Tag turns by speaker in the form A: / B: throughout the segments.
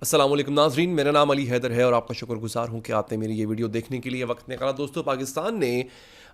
A: अस्सलाम वालेकुम नाजरीन, मेरा नाम अली हैदर है और आपका शुक्रगुजार हूँ कि आपने मेरी ये वीडियो देखने के लिए वक्त निकाला। दोस्तों, पाकिस्तान ने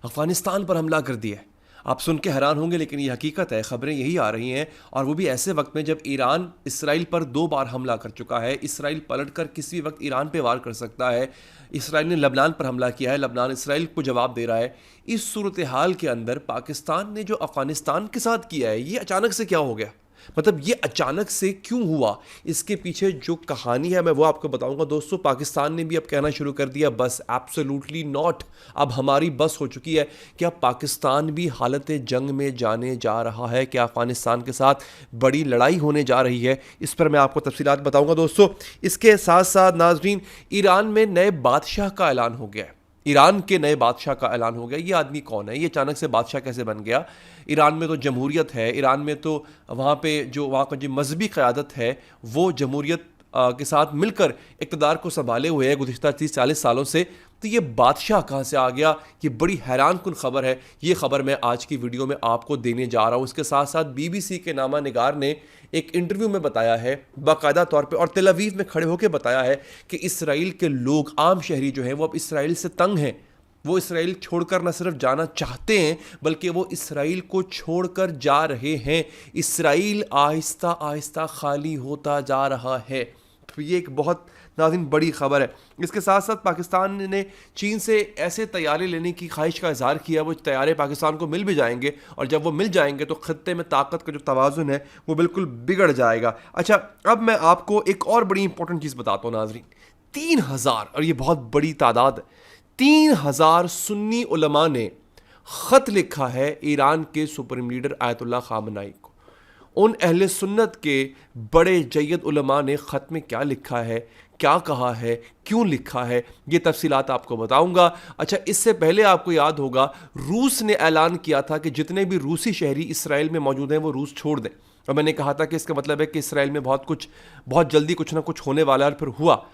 A: अफ़गानिस्तान पर हमला कर दिया है। आप सुन के हैरान होंगे लेकिन ये हकीकत है। ख़बरें यही आ रही हैं और वो भी ऐसे वक्त में जब ईरान इसराइल पर 2 बार हमला कर चुका है। इसराइल पलट कर किसी वक्त ईरान पे वार कर सकता है। इसराइल ने लबनान पर हमला किया है, लबनान इसराइल को जवाब दे रहा है। इस सूरत हाल के अंदर पाकिस्तान ने जो अफ़गानिस्तान के साथ किया है, ये अचानक से क्या हो गया? मतलब ये अचानक से क्यों हुआ? इसके पीछे जो कहानी है मैं वो आपको बताऊंगा। दोस्तों, पाकिस्तान ने भी अब कहना शुरू कर दिया बस, एब्सोल्युटली नॉट, अब हमारी बस हो चुकी है। क्या पाकिस्तान भी हालत जंग में जाने जा रहा है? क्या अफगानिस्तान के साथ बड़ी लड़ाई होने जा रही है? इस पर मैं आपको तफसीलात बताऊंगा। दोस्तों, इसके साथ साथ नाजरीन, ईरान में नए बादशाह का ऐलान हो गया है। ईरान के नए बादशाह का ऐलान हो गया। ये आदमी कौन है? ये अचानक से बादशाह कैसे बन गया? ईरान में तो जमहूरियत है, ईरान में तो वहाँ पे जो वहाँ का जो मजहबी क़यादत है वो जमहूरियत के साथ मिलकर इक़्तिदार को संभाले हुए है गुज़िश्ता 30-40 सालों से। तो ये बादशाह कहाँ से आ गया? ये बड़ी हैरान कुन खबर है। ये खबर मैं आज की वीडियो में आपको देने जा रहा हूँ। इसके साथ साथ BBC के नामा निगार ने एक इंटरव्यू में बताया है, बाकायदा तौर पे, और तेल अवीव में खड़े होकर बताया है कि इसराइल के लोग, आम शहरी जो हैं, वो अब इसराइल से तंग हैं। वो इसराइल छोड़कर न सिर्फ जाना चाहते हैं बल्कि वो इसराइल को छोड़कर जा रहे हैं। इसराइल आहिस्ता आहिस्ता खाली होता जा रहा है। तो ये एक बहुत नाज़रीन बड़ी खबर है। इसके साथ साथ पाकिस्तान ने चीन से ऐसे तैयारे लेने की ख्वाहिश का इजहार किया। वो तैयारे पाकिस्तान को मिल भी जाएंगे और जब वो मिल जाएंगे तो खत्ते में ताकत का जो तवाज़ुन है वो बिल्कुल बिगड़ जाएगा। अच्छा, अब मैं आपको एक और बड़ी इंपॉर्टेंट चीज़ बताता हूँ नाज़रीन। 3000, और ये बहुत बड़ी तादाद है, 3000 सुन्नी उलमा ने ख़त लिखा है ईरान के सुप्रीम लीडर आयतुल्लाह ख़ामनेई को। उन अहले सुन्नत के बड़े जय्यद उलमा ने ख़त में क्या लिखा है, क्या कहा है, क्यों लिखा है, ये तफसीलात आपको बताऊंगा। अच्छा, इससे पहले आपको याद होगा रूस ने ऐलान किया था कि जितने भी रूसी शहरी इसराइल में मौजूद हैं वो रूस छोड़ दें। और मैंने कहा था कि इसका मतलब है कि इसराइल में बहुत जल्दी कुछ ना कुछ होने वाला है, और फिर हुआ।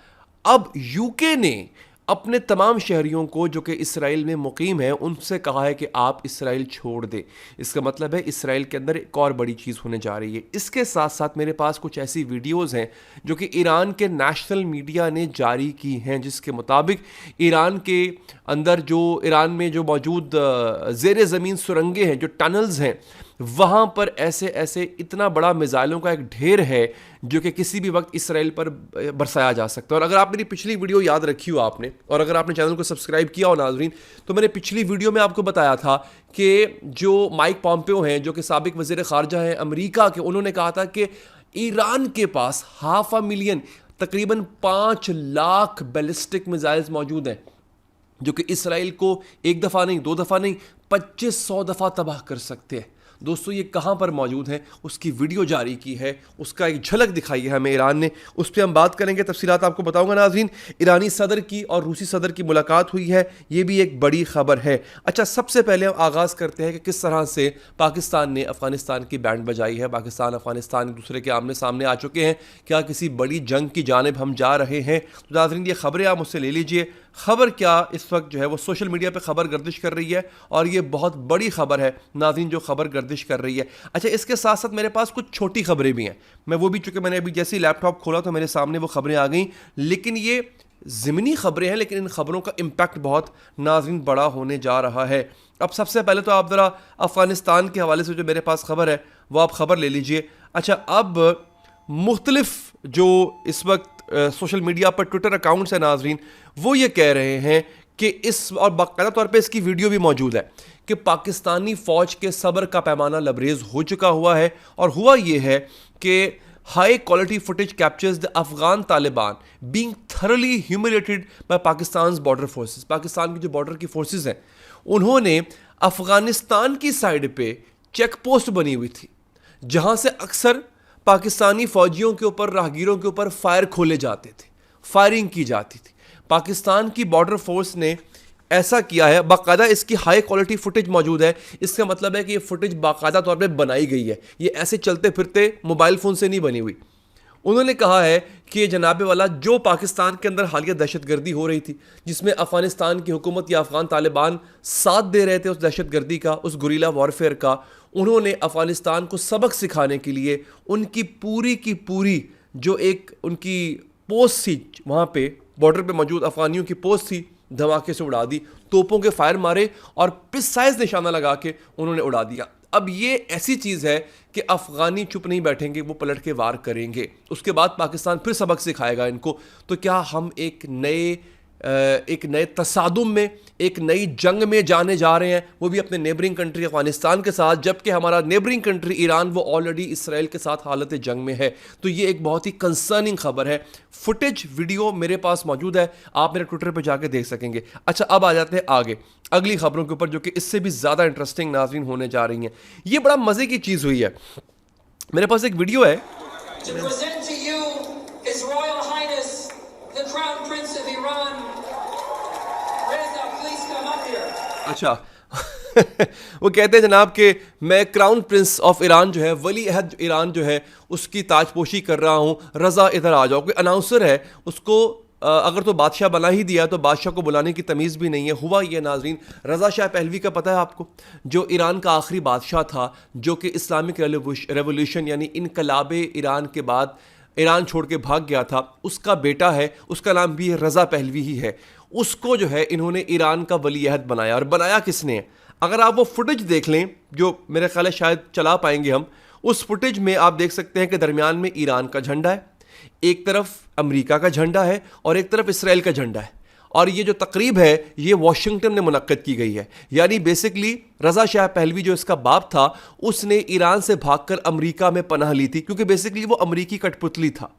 A: अब यूके ने अपने तमाम शहरियों को जो कि इसराइल में मुकीम है उनसे कहा है कि आप इसराइल छोड़ दें। इसका मतलब है इसराइल के अंदर एक और बड़ी चीज़ होने जा रही है। इसके साथ साथ मेरे पास कुछ ऐसी वीडियोस हैं जो कि ईरान के नेशनल मीडिया ने जारी की हैं, जिसके मुताबिक ईरान के अंदर ईरान में जो मौजूद ज़ेरे ज़मीन सुरंगें हैं, जो टनल्स हैं, वहाँ पर ऐसे इतना बड़ा मिसाइलों का एक ढेर है जो कि किसी भी वक्त इसराइल पर बरसाया जा सकता है। और अगर आप मेरी पिछली वीडियो याद रखी हो आपने, और अगर आपने चैनल को सब्सक्राइब किया हो नाजरीन, तो मैंने पिछली वीडियो में आपको बताया था कि जो माइक पॉम्पियो हैं, जो कि साबिक वज़ीर ख़ारजा हैं अमेरिका के, उन्होंने कहा था कि ईरान के पास 500,000, तकरीबन 5 लाख बैलिस्टिक मिसाइल्स मौजूद हैं जो कि इसराइल को एक दफ़ा नहीं, 2 दफ़ा नहीं, 2500 दफ़ा तबाह कर सकते हैं। दोस्तों, ये कहाँ पर मौजूद हैं, उसकी वीडियो जारी की है, उसका एक झलक दिखाई है हमें ईरान ने, उस पर हम बात करेंगे, तफसीलात आपको बताऊंगा नाज़रीन। ईरानी सदर की और रूसी सदर की मुलाकात हुई है, ये भी एक बड़ी खबर है। अच्छा, सबसे पहले हम आगाज़ करते हैं कि किस तरह से पाकिस्तान ने अफ़गानिस्तान की बैंड बजाई है। पाकिस्तान अफ़गानिस्तान एक दूसरे के आमने सामने आ चुके हैं। क्या किसी बड़ी जंग की जानिब हम जा रहे हैं? तो नाज़रीन, ये खबरें आप मुझसे ले लीजिए। खबर क्या, इस वक्त जो है वो सोशल मीडिया पे खबर गर्दिश कर रही है और ये बहुत बड़ी खबर है नाज़रीन जो खबर गर्दिश कर रही है। अच्छा, इसके साथ साथ मेरे पास कुछ छोटी खबरें भी हैं। मैं वो भी, चूँकि मैंने अभी जैसे ही लैपटॉप खोला तो मेरे सामने वो खबरें आ गई, लेकिन ये ज़मीनी खबरें हैं, लेकिन इन खबरों का इम्पैक्ट बहुत नाज़रीन बड़ा होने जा रहा है। अब सबसे पहले तो आप ज़रा अफ़गानिस्तान के हवाले से जो मेरे पास खबर है वो आप खबर ले लीजिए। अच्छा, अब मुख्तलिफ जो इस वक्त सोशल मीडिया पर ट्विटर अकाउंट्स हैं नाजरीन, वो ये कह रहे हैं कि और बाकायदा तौर पे इसकी वीडियो भी मौजूद है कि पाकिस्तानी फ़ौज के सब्र का पैमाना लबरेज हो चुका हुआ है। और हुआ ये है कि high quality footage captures the Afghan Taliban being thoroughly humiliated by Pakistan border forces. Pakistan की जो बॉर्डर की फोर्सेस हैं, उन्होंने अफगानिस्तान की साइड पे चेक पोस्ट बनी हुई थी जहाँ से अक्सर पाकिस्तानी फौजियों के ऊपर, राहगीरों के ऊपर फायर खोले जाते थे, फायरिंग की जाती थी। पाकिस्तान की बॉर्डर फोर्स ने ऐसा किया है, बाकायदा इसकी हाई क्वालिटी फुटेज मौजूद है। इसका मतलब है कि ये फुटेज बाकायदा तौर पे बनाई गई है, ये ऐसे चलते फिरते मोबाइल फ़ोन से नहीं बनी हुई। उन्होंने कहा है कि जनाबे वाला, जो पाकिस्तान के अंदर हालिया दहशतगर्दी हो रही थी जिसमें अफ़गानिस्तान की हुकूमत या अफ़गान तालिबान साथ दे रहे थे उस दहशतगर्दी का, उस गुरीला वॉरफेयर का, उन्होंने अफ़गानिस्तान को सबक सिखाने के लिए उनकी पूरी की पूरी जो एक उनकी पोस्ट थी वहाँ पे बॉर्डर पे मौजूद अफगानियों की पोस्ट थी, धमाके से उड़ा दी, तोपों के फायर मारे और प्रिसाइज निशाना लगा के उन्होंने उड़ा दिया। अब ये ऐसी चीज़ है कि अफगानी चुप नहीं बैठेंगे, वो पलट के वार करेंगे। उसके बाद पाकिस्तान फिर सबक सिखाएगा इनको। तो क्या हम एक नए तसादुम में, एक नई जंग में जाने जा रहे हैं, वो भी अपने नेबरिंग कंट्री अफगानिस्तान के साथ, जबकि हमारा नेबरिंग कंट्री ईरान वो ऑलरेडी इसराइल के साथ हालत जंग में है। तो ये एक बहुत ही कंसर्निंग खबर है। फुटेज वीडियो मेरे पास मौजूद है, आप मेरे ट्विटर पे जाके देख सकेंगे। अच्छा, अब आ जाते हैं आगे अगली खबरों के ऊपर, जो कि इससे भी ज़्यादा इंटरेस्टिंग नाज़रीन होने जा रही हैं। ये बड़ा मज़े की चीज़ हुई है। मेरे पास एक वीडियो है। अच्छा वो कहते हैं जनाब कि मैं क्राउन प्रिंस ऑफ ईरान जो है, वली अहद ईरान जो है, उसकी ताजपोशी कर रहा हूँ, रज़ा इधर आ जाओ। कोई अनाउंसर है, उसको अगर तो बादशाह बना ही दिया तो बादशाह को बुलाने की तमीज़ भी नहीं है। हुआ ये नाजरीन, रज़ा शाह पहलवी का पता है आपको, जो ईरान का आखिरी बादशाह था, जो कि इस्लामिक रेवोल्यूशन यानी इनकलाब ईरान के बाद ईरान छोड़ के भाग गया था, उसका बेटा है, उसका नाम भी रज़ा पहलवी ही है। उसको जो है इन्होंने ईरान का वली अहद बनाया। और बनाया किसने? अगर आप वो फुटेज देख लें, जो मेरे ख्याल है शायद चला पाएंगे हम, उस फुटेज में आप देख सकते हैं कि दरमियान में ईरान का झंडा है, एक तरफ अमेरिका का झंडा है और एक तरफ इसराइल का झंडा है। और ये जो तकरीब है ये वाशिंगटन में मुनक्कद की गई है। यानी बेसिकली रज़ा शाह पहलवी जो इसका बाप था, उसने ईरान से भागकर अमेरिका में पनाह ली थी, क्योंकि बेसिकली वो अमेरिकी कठपुतली था।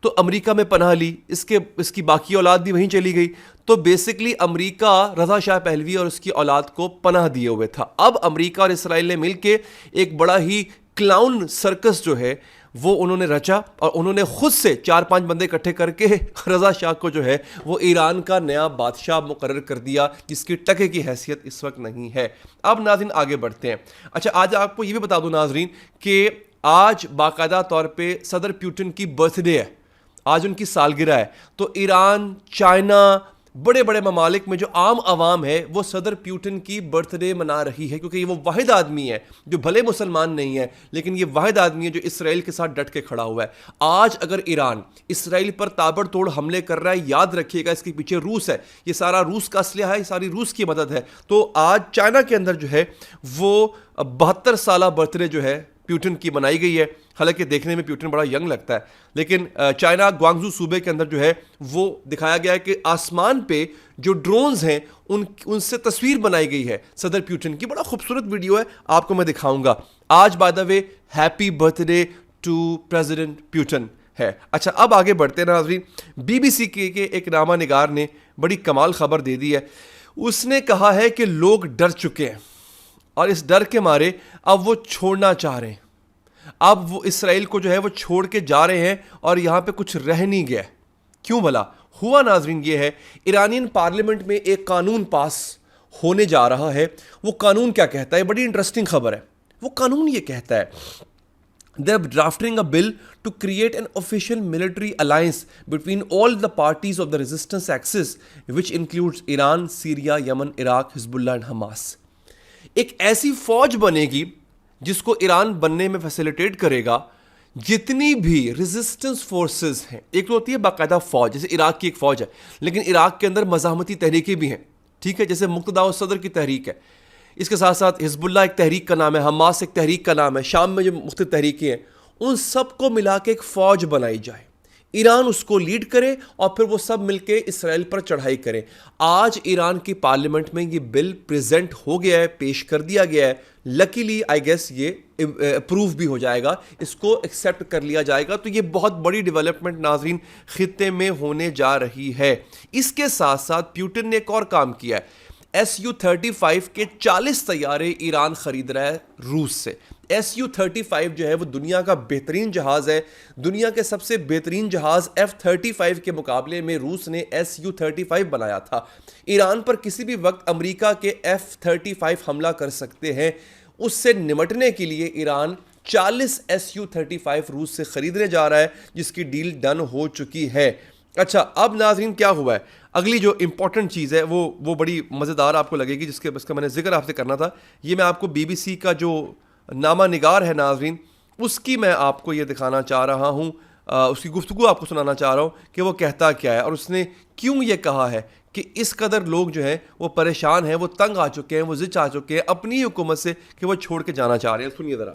A: तो अमेरिका में पनाह ली, इसकी बाकी औलाद भी वहीं चली गई। तो बेसिकली अमेरिका रज़ा शाह पहलवी और उसकी औलाद को पनाह दिए हुए था। अब अमेरिका और इसराइल ने मिलके एक बड़ा ही क्लाउन सर्कस जो है वो उन्होंने रचा, और उन्होंने खुद से 4-5 बंदे इकट्ठे करके रज़ा शाह को जो है वो ईरान का नया बादशाह मुकर्रर कर दिया, जिसकी टके की हैसियत इस वक्त नहीं है। अब नाज़रीन आगे बढ़ते हैं। अच्छा, आज आपको ये भी बता दूं नाज़रीन कि आज बाकायदा तौर पे सदर पुतिन की बर्थडे है, आज उनकी सालगिरह है। तो ईरान, चाइना, बड़े बड़े ममालिक में जो आम आवाम है वो सदर पुतिन की बर्थडे मना रही है, क्योंकि ये वो वाहिद आदमी है जो भले मुसलमान नहीं है, लेकिन ये वाहिद आदमी है जो इसराइल के साथ डट के खड़ा हुआ है। आज अगर ईरान इसराइल पर ताबड़तोड़ हमले कर रहा है, याद रखिएगा इसके पीछे रूस है, ये सारा रूस का असलहा है, ये सारी रूस की मदद है। तो आज चाइना के अंदर जो है वो 72 साल बर्थडे जो है पुतिन की मनाई गई है। हालांकि देखने में पुतिन बड़ा यंग लगता है, लेकिन चाइना ग्वांगजू सूबे के अंदर जो है वो दिखाया गया है कि आसमान पे जो ड्रोन्स हैं उनसे तस्वीर बनाई गई है सदर पुतिन की। बड़ा खूबसूरत वीडियो है, आपको मैं दिखाऊंगा। आज by the way happy birthday to president Putin है। अच्छा, अब आगे बढ़ते हैं नाज़रीन। बीबीसी के एक नामा निगार ने बड़ी कमाल खबर दे दी है। उसने कहा है कि लोग डर चुके हैं और इस डर के मारे अब वो छोड़ना चाह रहे हैं। अब वो इसराइल को जो है वो छोड़ के जा रहे हैं और यहाँ पे कुछ रह नहीं गया। क्यों भला? हुआ नाजरीन ये है, ईरानियन पार्लियामेंट में एक कानून पास होने जा रहा है। वो कानून क्या कहता है? बड़ी इंटरेस्टिंग खबर है। वो कानून ये कहता है, they are drafting a bill to create an official military alliance between all the parties of the resistance axis, which includes Iran, Syria, Yemen, Iraq, Hezbollah and Hamas। एक ऐसी फौज बनेगी जिसको ईरान बनने में फैसिलिटेट करेगा जितनी भी रेजिस्टेंस फोर्सेस हैं। एक तो होती है बाकायदा फौज, जैसे इराक की एक फौज है, लेकिन इराक के अंदर मज़ाहमती तहरीकें भी हैं, ठीक है, जैसे मुक्तदा सदर की तहरीक है। इसके साथ साथ हिजबुल्लाह एक तहरीक का नाम है, हमास एक तहरीक का नाम है, शाम में जो मुख्तलिफ तहरीकें हैं उन सबको मिला के एक फ़ौज बनाई जाए, ईरान उसको लीड करे और फिर वो सब मिलके इसराइल पर चढ़ाई करें। आज ईरान की पार्लियामेंट में ये बिल प्रेजेंट हो गया है, पेश कर दिया गया है। लकीली आई गेस ये अप्रूव भी हो जाएगा, इसको एक्सेप्ट कर लिया जाएगा। तो ये बहुत बड़ी डेवलपमेंट नाजरीन खित्ते में होने जा रही है। इसके साथ साथ पुतिन ने एक और काम किया है। Su-35 के 40 तैयारे ईरान खरीद रहा है रूस से। Su-35 जो है वो दुनिया का बेहतरीन जहाज़ है। दुनिया के सबसे बेहतरीन जहाज़ F-35 के मुकाबले में रूस ने Su-35 बनाया था। ईरान पर किसी भी वक्त अमेरिका के F-35 हमला कर सकते हैं। उससे निमटने के लिए ईरान 40 Su-35 रूस से ख़रीदने जा रहा है, जिसकी डील डन हो चुकी है। अच्छा, अब नाज़रीन क्या हुआ है? अगली जो इंपॉर्टेंट चीज़ है वो बड़ी मज़ेदार आपको लगेगी, जिसका मैंने जिक्र आपसे करना था। ये मैं आपको BBC का जो नामा निगार है नाज़रीन, उसकी मैं आपको ये दिखाना चाह रहा हूँ। उसकी गुफ्तगू आपको सुनाना चाह रहा हूँ कि वो कहता क्या है और उसने क्यों ये कहा है कि इस कदर लोग जो हैं वो परेशान हैं, वो तंग आ चुके हैं, वो जिच आ चुके हैं अपनी हुकूमत से कि वो छोड़ के जाना चाह रहे हैं। सुनिए ज़रा।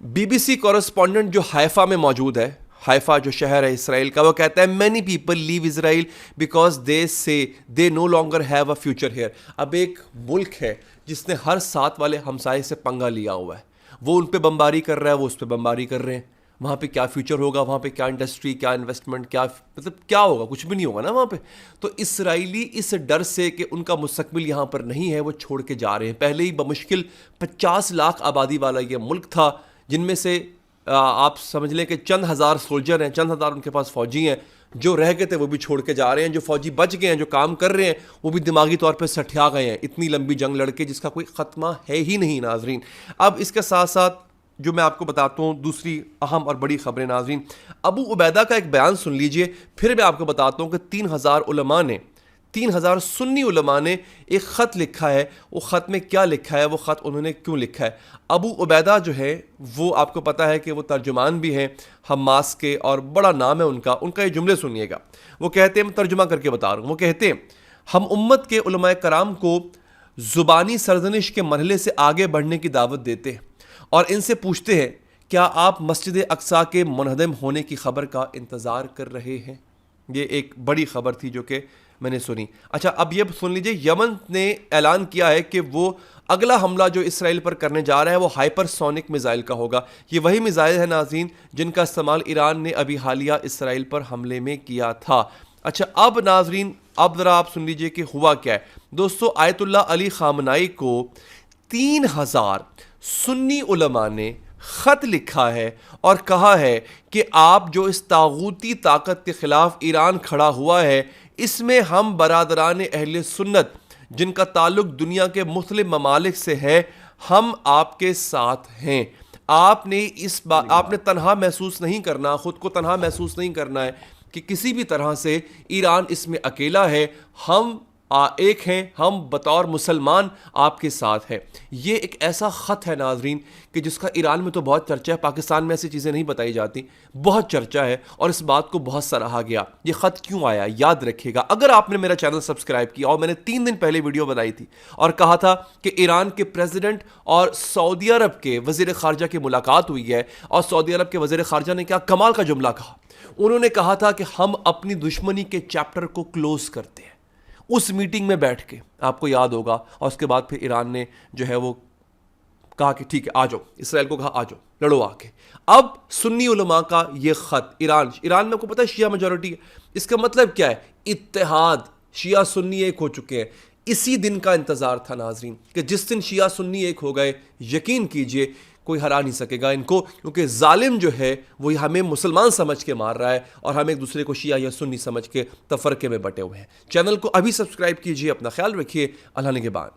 A: बीबीसी कॉरेस्पॉन्डेंट जो हाइफा में मौजूद है, हाइफा जो शहर है इसराइल का, वो कहता है many people leave Israel because they say they no longer have a future here. अब एक मुल्क है जिसने हर साथ वाले हमसाये से पंगा लिया हुआ है, वो उन पे बमबारी कर रहा है, वो उस पर बमबारी कर रहे हैं। वहाँ पे क्या फ्यूचर होगा, वहाँ पे क्या इंडस्ट्री, क्या इन्वेस्टमेंट, क्या मतलब क्या होगा, कुछ भी नहीं होगा ना वहाँ पे। तो इसराइली इस डर से कि उनका मुस्तकबिल यहाँ पर नहीं है वो छोड़ के जा रहे हैं। पहले ही बमुश्किल 50 लाख आबादी वाला ये मुल्क था, जिनमें से आप समझ लें कि चंद हज़ार सोल्जर हैं, चंद हज़ार उनके पास फ़ौजी हैं। जो रह गए थे वो भी छोड़ के जा रहे हैं, जो फ़ौजी बच गए हैं, जो काम कर रहे हैं, वो भी दिमागी तौर पर सठिया गए हैं। इतनी लंबी जंग लड़के जिसका कोई ख़त्मा है ही नहीं नाजरीन। अब इसके साथ साथ जो मैं आपको बताता हूँ दूसरी अहम और बड़ी खबरें नाज़रीन, अबू उबैदा का एक बयान सुन लीजिए, फिर मैं आपको बताता हूँ कि 3000 उलमा ने, 3000 सुन्नी उलमा ने एक ख़त लिखा है। वो ख़त में क्या लिखा है, वो ख़त उन्होंने क्यों लिखा है। अबू उबैदा जो है वो आपको पता है कि वो तर्जुमान भी हैं हमास के और बड़ा नाम है उनका ये जुमले सुनिएगा। वो कहते हैं, मैं तर्जुमा करके बता रहा हूँ, वो कहते हैं हम उम्मत के उलमाए कराम को ज़ुबानी सरजनिश के मरहले से आगे बढ़ने की दावत देते हैं और इनसे पूछते हैं क्या आप मस्जिद अक्सा के मुनहदम होने की खबर का इंतज़ार कर रहे हैं। ये एक बड़ी खबर थी जो कि मैंने सुनी। अच्छा, अब ये सुन लीजिए, यमन ने ऐलान किया है कि वो अगला हमला जो इसराइल पर करने जा रहा है वो हाइपरसोनिक मिज़ाइल का होगा। ये वही मिज़ाइल है नाज़रीन जिनका इस्तेमाल ईरान ने अभी हालिया इसराइल पर हमले में किया था। अच्छा, अब नाज़रीन अब ज़रा आप सुन लीजिए कि हुआ क्या है। दोस्तों, आयतुल्लाह अली ख़ामनाई को 3000 सुन्नी उलमा ने ख़त लिखा है और कहा है कि आप जो इस तागूती ताकत के ख़िलाफ़ ईरान खड़ा हुआ है, इसमें हम बरादरान अहले सुन्नत जिनका ताल्लुक़ दुनिया के मुख्तलिफ़ ममालिक से है, हम आपके साथ हैं। आपने आपने तनहा महसूस नहीं करना, ख़ुद को तनहा महसूस नहीं करना है कि किसी भी तरह से ईरान इसमें अकेला है। हम एक हैं, हम बतौर मुसलमान आपके साथ हैं। ये एक ऐसा ख़त है नाजरीन कि जिसका ईरान में तो बहुत चर्चा है, पाकिस्तान में ऐसी चीज़ें नहीं बताई जाती, बहुत चर्चा है और इस बात को बहुत सराहा गया। ये ख़त क्यों आया याद रखिएगा। अगर आपने मेरा चैनल सब्सक्राइब किया और मैंने 3 दिन पहले वीडियो बनाई थी और कहा था कि ईरान के प्रेसिडेंट और सऊदी अरब के वज़ीर ख़ारजा की मुलाकात हुई है और सऊदी अरब के वज़ीर ख़ारजा ने क्या कमाल का जुमला कहा। उन्होंने कहा था कि हम अपनी दुश्मनी के चैप्टर को क्लोज़ करते हैं। उस मीटिंग में बैठ के आपको याद होगा, और उसके बाद फिर ईरान ने जो है वो कहा कि ठीक है आ जाओ, इसराइल को कहा आ जाओ लड़ो आके। अब सुन्नी उलमा का ये ख़त ईरान में आपको पता है शिया मेजॉरिटी है। इसका मतलब क्या है, इत्तेहाद, शिया सुन्नी एक हो चुके हैं। इसी दिन का इंतज़ार था नाजरीन कि जिस दिन शिया सुन्नी एक हो गए, यकीन कीजिए कोई हरा नहीं सकेगा इनको, क्योंकि जालिम जो है वो हमें मुसलमान समझ के मार रहा है और हम एक दूसरे को शिया या सुन्नी समझ के तफरके में बटे हुए हैं। चैनल को अभी सब्सक्राइब कीजिए, अपना ख्याल रखिए, अल्लाह निगहबान।